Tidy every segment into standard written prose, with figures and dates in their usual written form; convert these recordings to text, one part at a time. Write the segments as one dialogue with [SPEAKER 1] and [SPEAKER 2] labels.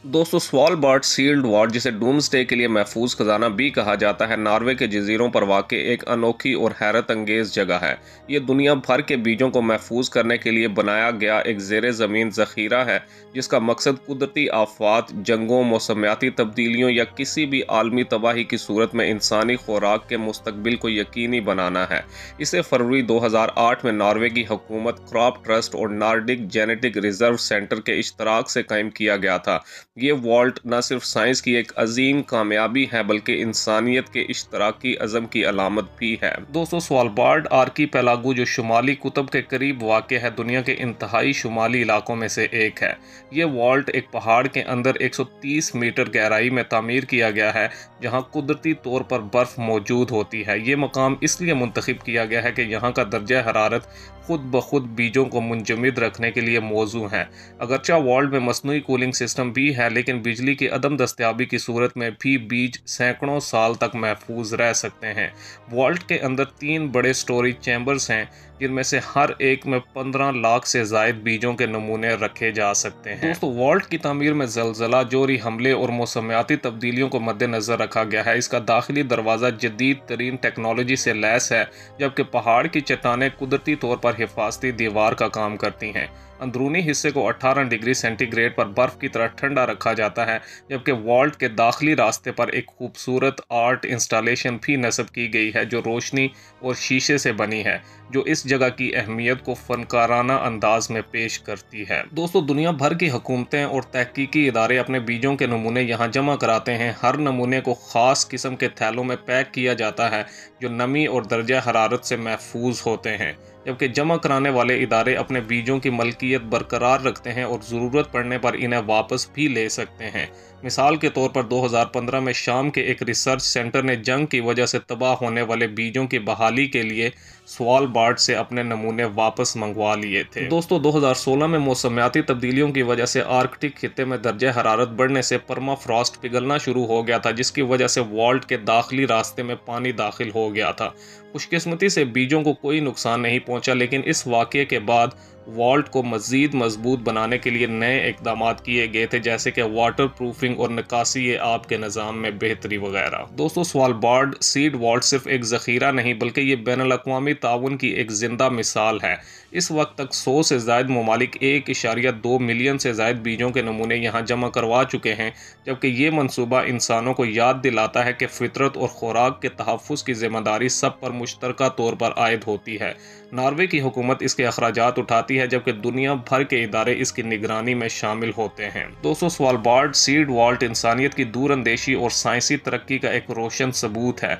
[SPEAKER 1] दोस्तों Svalbard sealed ward, जिसे doomsday के लिए महफूज खजाना भी कहा जाता है, नॉर्वे के जजीरों पर वाक़ एक अनोखी और हैरत अंगेज़ जगह है। ये दुनिया भर के बीजों को महफूज करने के लिए बनाया गया एक ज़ेर ज़मीन ज़ख़ीरा है, जिसका मकसद कुदरती आफ़ात, जंगों, मौसमियाती तब्दीलियों या किसी भी आलमी तबाही की सूरत में इंसानी खुराक के मुस्तकबिल को यकीनी बनाना है। इसे फरवरी 2008 में नॉर्वे की हुकूमत, क्रॉप ट्रस्ट और नॉर्डिक जेनेटिक रिजर्व सेंटर के इश्तराक से कायम किया गया था। ये वॉल्ट न सिर्फ साइंस की एक अजीम कामयाबी है, बल्कि इंसानियत के इश्तराकी अज़म की अलामत भी है। दोस्तों स्वालबार्ड आर्कीपेलागो, जो शुमाली कुतुब के करीब वाक़ है, दुनिया के इंतहाई शुमाली इलाकों में से एक है। ये वॉल्ट एक पहाड़ के अंदर 130 मीटर गहराई में तामीर किया गया है, जहाँ कुदरती तौर पर बर्फ़ मौजूद होती है। ये मकाम इसलिए मुंतखब किया गया है कि यहाँ का दर्जा हरारत खुद ब खुद बीजों को मुंजमद रखने के लिए मौजू है। अगरचा वॉल्ट में मसनूई कूलिंग सिस्टम भी है, लेकिन बिजली की अदम दस्तयाबी की सूरत में भी बीज सैकड़ों साल तक महफूज रह सकते हैं। वॉल्ट के अंदर 3 बड़े स्टोरेज चैम्बर्स हैं, जिनमें से हर एक में 15 लाख से जायद बीजों के नमूने रखे जा सकते हैं। दोस्तों वॉल्ट की तामीर में जलजला, जोरी हमले और मौसमियाती तब्दीलियों को मद्देनजर रखा गया है। इसका दाखिली दरवाज़ा जदीद तरीन टेक्नोलॉजी से लैस है, जबकि पहाड़ की चट्टानें कुदरती तौर पर हिफाजती दीवार का काम करती हैं। अंदरूनी हिस्से को 18 डिग्री सेंटीग्रेड पर बर्फ़ की तरह ठंडा रखा जाता है, जबकि वॉल्ट के दाखिली रास्ते पर एक खूबसूरत आर्ट इंस्टॉलेशन भी नस्ब की गई है, जो रोशनी और शीशे से बनी है, जो इस जगह की अहमियत को फनकाराना अंदाज में पेश करती है। दोस्तों दुनिया भर की हुकूमतें और तहकीकी इदारे अपने बीजों के नमूने यहाँ जमा कराते हैं। हर नमूने को ख़ास किस्म के थैलों में पैक किया जाता है, जो नमी और दर्जा हरारत से महफूज होते हैं, जबकि जमा कराने वाले इदारे अपने बीजों की मलकियत बरकरार रखते हैं और ज़रूरत पड़ने पर इन्हें वापस भी ले सकते हैं। मिसाल के तौर पर 2015 में शाम के एक रिसर्च सेंटर ने जंग की वजह से तबाह होने वाले बीजों की बहाली के लिए स्वालबार्ड से अपने नमूने वापस मंगवा लिए थे। दोस्तों 2016 में मौसमियाती तब्दीलियों की वजह से आर्कटिक खित्ते में दर्जा हरारत बढ़ने से परमाफ्रॉस्ट पिघलना शुरू हो गया था, जिसकी वजह से वॉल्ट के दाखिली रास्ते में पानी दाखिल हो गया था। खुशकिस्मती से बीजों को कोई नुकसान नहीं पहुंचा, लेकिन इस वाक़ये के बाद वॉल्ट को मज़ीद मजबूत बनाने के लिए नए इकदाम किए गए थे, जैसे कि वाटर प्रूफिंग और निकासी आब के निज़ाम में बेहतरी वगैरह। दोस्तों स्वालबार्ड सीड वॉल्ट सिर्फ एक ज़ख़ीरा नहीं, बल्कि ये बैनुल-अक़वामी ताउन की एक ज़िंदा मिसाल है। इस वक्त तक 100 से ज़ायद ममालिक 1.2 मिलियन से ज़ायद बीजों के नमूने यहाँ जमा करवा चुके हैं, जबकि ये मनसूबा इंसानों को याद दिलाता है कि फ़ितरत और खुराक के तहफ़्फ़ुज़ की ज़िम्मेदारी सब पर मुश्तरका तौर पर आयद होती है। नॉर्वे की हुकूमत इसके अखराजात उठाती है, जबकि दुनिया भर के इदारे इसकी निगरानी में शामिल होते हैं। दोस्तों स्वालबार्ड सीड वॉल्ट इंसानियत की दूरअंदेशी और साइंसी तरक्की का एक रोशन सबूत है।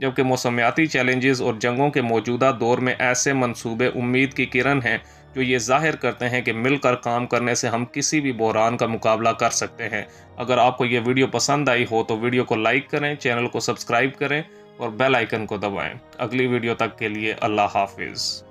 [SPEAKER 1] जबकि मौसमियाती चैलेंजेस और जंगों के मौजूदा दौर में ऐसे मंसूबे उम्मीद की किरण हैं, जो ये जाहिर करते हैं कि मिलकर काम करने से हम किसी भी बहरान का मुकाबला कर सकते हैं। अगर आपको ये वीडियो पसंद आई हो तो वीडियो को लाइक करें, चैनल को सब्सक्राइब करें और बेल आइकन को दबाएं। अगली वीडियो तक के लिए अल्लाह हाफिज़।